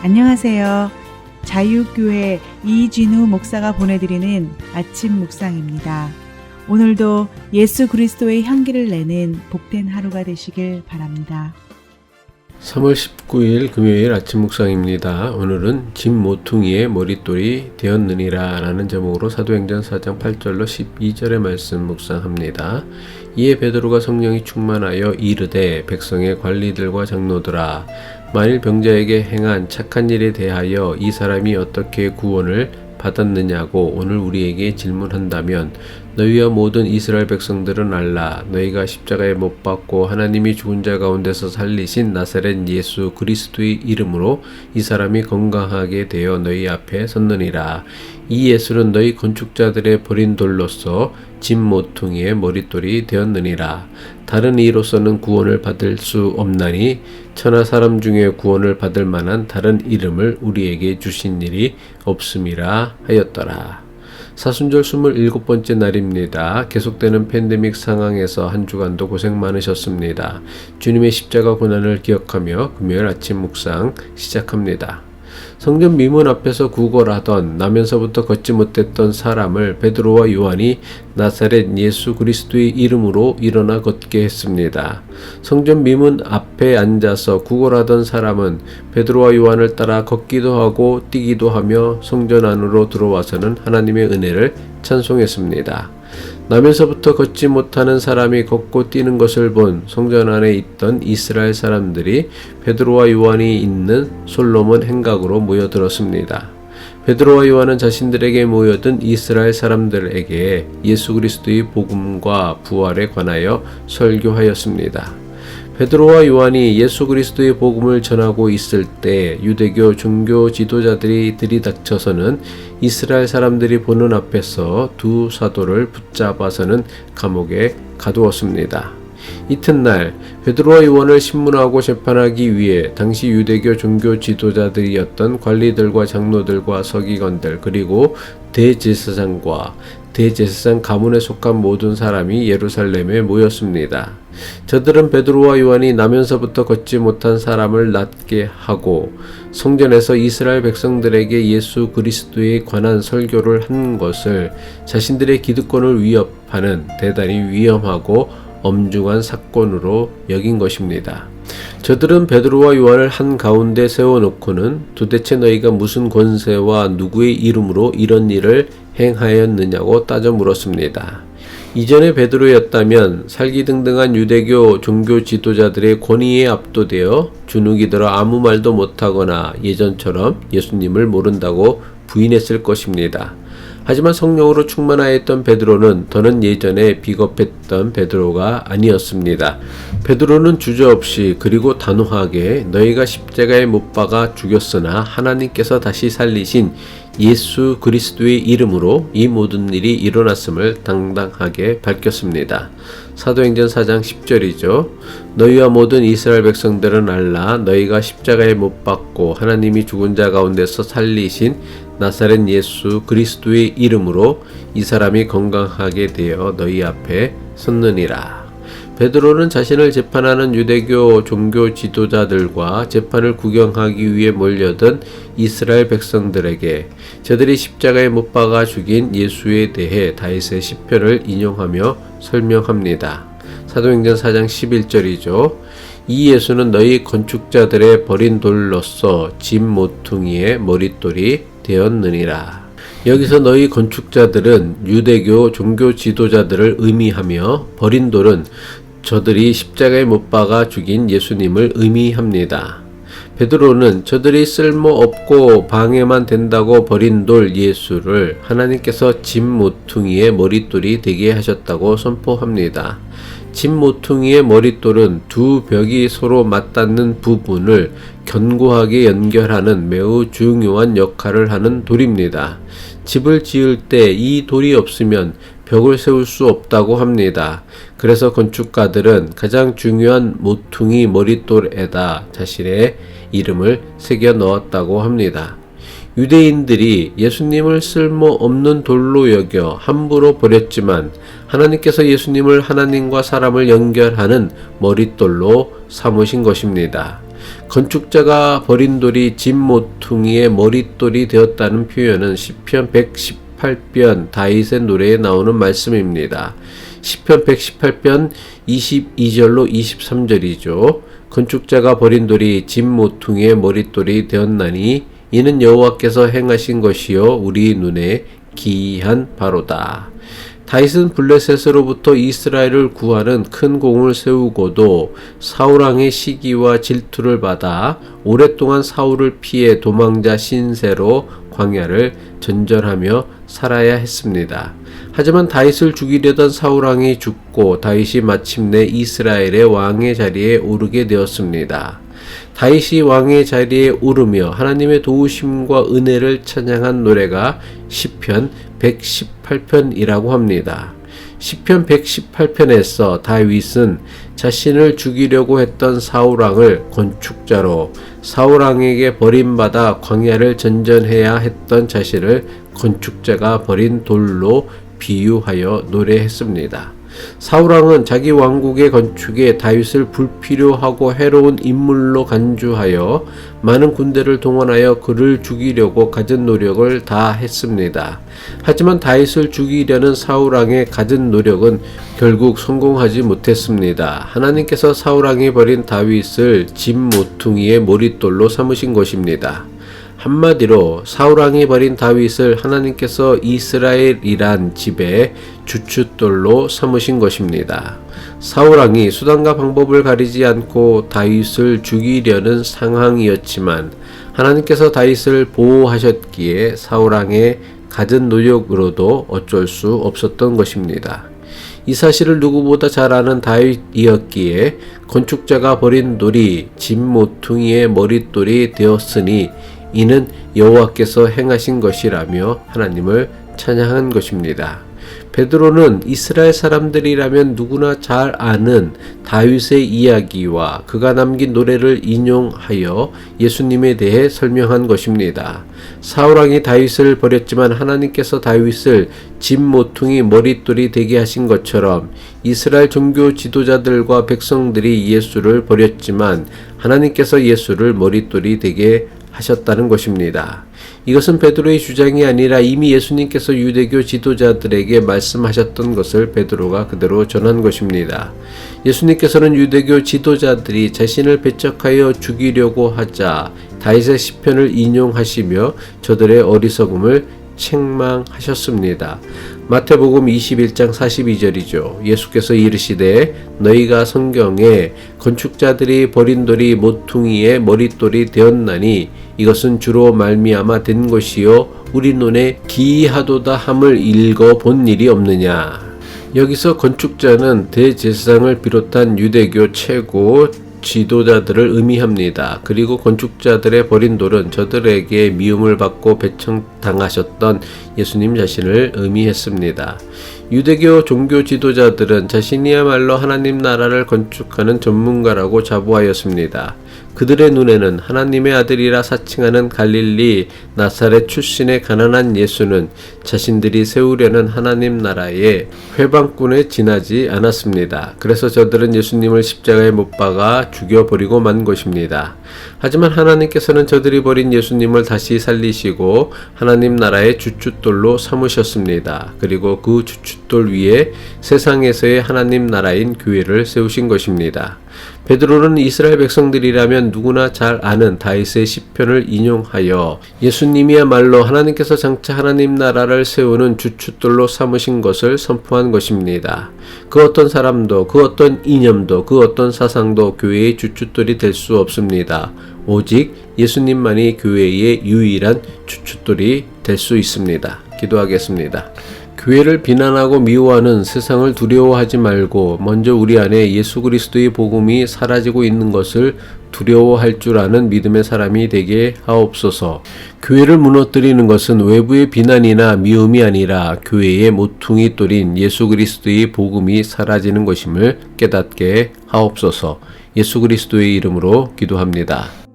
안녕하세요. 자유교회 이진우 목사가 보내드리는 아침 묵상입니다. 오늘도 예수 그리스도의 향기를 내는 복된 하루가 되시길 바랍니다. 3월 19일 금요일 아침 묵상입니다. 오늘은 집 모퉁이의 머릿돌이 되었느니라 라는 제목으로 사도행전 4장 8절로 12절의 말씀 묵상합니다. 이에 베드로가 성령이 충만하여 이르되 백성의 관리들과 장로들아 만일 병자에게 행한 착한 일에 대하여 이 사람이 어떻게 구원을 받았느냐고 오늘 우리에게 질문한다면 너희와 모든 이스라엘 백성들은 알라. 너희가 십자가에 못 박고 하나님이 죽은 자 가운데서 살리신 나사렛 예수 그리스도의 이름으로 이 사람이 건강하게 되어 너희 앞에 섰느니라. 이 예수는 너희 건축자들의 버린 돌로서 집 모퉁이의 머릿돌이 되었느니라. 다른 이로서는 구원을 받을 수 없나니 천하 사람 중에 구원을 받을 만한 다른 이름을 우리에게 주신 일이 없음이라 하였더라. 사순절 27번째 날입니다. 계속되는 팬데믹 상황에서 한 주간도 고생 많으셨습니다. 주님의 십자가 고난을 기억하며 금요일 아침 묵상 시작합니다. 성전 미문 앞에서 구걸하던 나면서부터 걷지 못했던 사람을 베드로와 요한이 나사렛 예수 그리스도의 이름으로 일어나 걷게 했습니다. 성전 미문 앞에 앉아서 구걸하던 사람은 베드로와 요한을 따라 걷기도 하고 뛰기도 하며 성전 안으로 들어와서는 하나님의 은혜를 찬송했습니다. 나면서부터 걷지 못하는 사람이 걷고 뛰는 것을 본 성전 안에 있던 이스라엘 사람들이 베드로와 요한이 있는 솔로몬 행각으로 모여들었습니다. 베드로와 요한은 자신들에게 모여든 이스라엘 사람들에게 예수 그리스도의 복음과 부활에 관하여 설교하였습니다. 베드로와 요한이 예수 그리스도의 복음을 전하고 있을 때 유대교 종교 지도자들이 들이닥쳐서는 이스라엘 사람들이 보는 앞에서 두 사도를 붙잡아서는 감옥에 가두었습니다. 이튿날 베드로와 요한을 신문하고 재판하기 위해 당시 유대교 종교 지도자들이었던 관리들과 장로들과 서기관들 그리고 대제사장과 대제사장 가문에 속한 모든 사람이 예루살렘에 모였습니다. 저들은 베드로와 요한이 나면서부터 걷지 못한 사람을 낫게 하고 성전에서 이스라엘 백성들에게 예수 그리스도에 관한 설교를 한 것을 자신들의 기득권을 위협하는 대단히 위험하고 엄중한 사건으로 여긴 것입니다. 저들은 베드로와 요한을 한 가운데 세워놓고는 도대체 너희가 무슨 권세와 누구의 이름으로 이런 일을 행하였느냐고 따져 물었습니다. 이전에 베드로였다면 살기등등한 유대교 종교 지도자들의 권위에 압도되어 주눅이 들어 아무 말도 못하거나 예전처럼 예수님을 모른다고 부인했을 것입니다. 하지만 성령으로 충만하였던 베드로는 더는 예전에 비겁했던 베드로가 아니었습니다. 베드로는 주저없이 그리고 단호하게 너희가 십자가에 못 박아 죽였으나 하나님께서 다시 살리신 예수 그리스도의 이름으로 이 모든 일이 일어났음을 당당하게 밝혔습니다. 사도행전 4장 10절이죠. 너희와 모든 이스라엘 백성들은 알라. 너희가 십자가에 못 박고 하나님이 죽은 자 가운데서 살리신 나사렛 예수 그리스도의 이름으로 이 사람이 건강하게 되어 너희 앞에 섰느니라. 베드로는 자신을 재판하는 유대교 종교 지도자들과 재판을 구경하기 위해 몰려든 이스라엘 백성들에게 저들이 십자가에 못 박아 죽인 예수에 대해 다윗의 시편을 인용하며 설명합니다. 사도행전 4장 11절이죠. 이 예수는 너희 건축자들의 버린 돌로서 집 모퉁이의 머릿돌이 되었느니라. 여기서 너희 건축자들은 유대교 종교 지도자들을 의미하며 버린 돌은 저들이 십자가에 못 박아 죽인 예수님을 의미합니다. 베드로는 저들이 쓸모없고 방해만 된다고 버린 돌 예수를 하나님께서 집 모퉁이의 머릿돌이 되게 하셨다고 선포합니다. 집 모퉁이의 머릿돌은 두 벽이 서로 맞닿는 부분을 견고하게 연결하는 매우 중요한 역할을 하는 돌입니다. 집을 지을 때 이 돌이 없으면 벽을 세울 수 없다고 합니다. 그래서 건축가들은 가장 중요한 모퉁이 머릿돌에다 자신의 이름을 새겨 넣었다고 합니다. 유대인들이 예수님을 쓸모없는 돌로 여겨 함부로 버렸지만 하나님께서 예수님을 하나님과 사람을 연결하는 머릿돌로 삼으신 것입니다. 건축자가 버린 돌이 집 모퉁이의 머릿돌이 되었다는 표현은 시편 118편 다윗의 노래에 나오는 말씀입니다. 시편 118편 22절로 23절이죠. 건축자가 버린 돌이 집 모퉁이의 머릿돌이 되었나니 이는 여호와께서 행하신 것이요 우리 눈에 기이한 바로다. 다윗은 블레셋으로부터 이스라엘을 구하는 큰 공을 세우고도 사울왕의 시기와 질투를 받아 오랫동안 사울을 피해 도망자 신세로 광야를 전전하며 살아야 했습니다. 하지만 다윗을 죽이려던 사울왕이 죽고 다윗이 마침내 이스라엘의 왕의 자리에 오르게 되었습니다. 다윗이 왕의 자리에 오르며 하나님의 도우심과 은혜를 찬양한 노래가 시편 118편이라고 합니다. 시편 118편에서 다윗은 자신을 죽이려고 했던 사울왕을 건축자로 사울왕에게 버림받아 광야를 전전해야 했던 자신을 건축자가 버린 돌로 비유하여 노래했습니다. 사울왕은 자기 왕국의 건축에 다윗을 불필요하고 해로운 인물로 간주하여 많은 군대를 동원하여 그를 죽이려고 가진 노력을 다 했습니다. 하지만 다윗을 죽이려는 사울왕의 가진 노력은 결국 성공하지 못했습니다. 하나님께서 사울왕이 버린 다윗을 집 모퉁이의 머릿돌로 삼으신 것입니다. 한마디로 사울왕이 버린 다윗을 하나님께서 이스라엘이란 집의 주춧돌로 삼으신 것입니다. 사울왕이 수단과 방법을 가리지 않고 다윗을 죽이려는 상황이었지만 하나님께서 다윗을 보호하셨기에 사울왕의 갖은 노력으로도 어쩔 수 없었던 것입니다. 이 사실을 누구보다 잘 아는 다윗이었기에 건축자가 버린 돌이 집 모퉁이의 머릿돌이 되었으니 이는 여호와께서 행하신 것이라며 하나님을 찬양한 것입니다. 베드로는 이스라엘 사람들이라면 누구나 잘 아는 다윗의 이야기와 그가 남긴 노래를 인용하여 예수님에 대해 설명한 것입니다. 사울왕이 다윗을 버렸지만 하나님께서 다윗을 집 모퉁이 머릿돌이 되게 하신 것처럼 이스라엘 종교 지도자들과 백성들이 예수를 버렸지만 하나님께서 예수를 머릿돌이 되게 하셨다는 것입니다. 이것은 베드로의 주장이 아니라 이미 예수님께서 유대교 지도자들에게 말씀하셨던 것을 베드로가 그대로 전한 것입니다. 예수님께서는 유대교 지도자들이 자신을 배척하여 죽이려고 하자 다윗의 시편을 인용하시며 저들의 어리석음을 책망하셨습니다. 마태복음 21장 42절이죠. 예수께서 이르시되 너희가 성경에 건축자들이 버린 돌이 모퉁이의 머릿돌이 되었나니 이것은 주로 말미암아 된 것이요 우리 눈에 기이하도다 함을 읽어 본 일이 없느냐. 여기서 건축자는 대제사장을 비롯한 유대교 최고 지도자들을 의미합니다. 그리고 건축자들의 버린 돌은 저들에게 미움을 받고 배척당하셨던 예수님 자신을 의미했습니다. 유대교 종교 지도자들은 자신이야말로 하나님 나라를 건축하는 전문가라고 자부하였습니다. 그들의 눈에는 하나님의 아들이라 사칭하는 갈릴리 나사렛 출신의 가난한 예수는 자신들이 세우려는 하나님 나라의 회방꾼에 지나지 않았습니다. 그래서 저들은 예수님을 십자가에 못 박아 죽여버리고 만 것입니다. 하지만 하나님께서는 저들이 버린 예수님을 다시 살리시고 하나님 나라의 주춧돌로 삼으셨습니다. 그리고 그 주춧돌 위에 세상에서의 하나님 나라인 교회를 세우신 것입니다. 베드로는 이스라엘 백성들이라면 누구나 잘 아는 다윗의 시편을 인용하여 예수님이야말로 하나님께서 장차 하나님 나라를 세우는 주춧돌로 삼으신 것을 선포한 것입니다. 그 어떤 사람도 그 어떤 이념도 그 어떤 사상도 교회의 주춧돌이 될 수 없습니다. 오직 예수님만이 교회의 유일한 주춧돌이 될 수 있습니다. 기도하겠습니다. 교회를 비난하고 미워하는 세상을 두려워하지 말고 먼저 우리 안에 예수 그리스도의 복음이 사라지고 있는 것을 두려워할 줄 아는 믿음의 사람이 되게 하옵소서. 교회를 무너뜨리는 것은 외부의 비난이나 미움이 아니라 교회의 모퉁이 돌인 예수 그리스도의 복음이 사라지는 것임을 깨닫게 하옵소서. 예수 그리스도의 이름으로 기도합니다.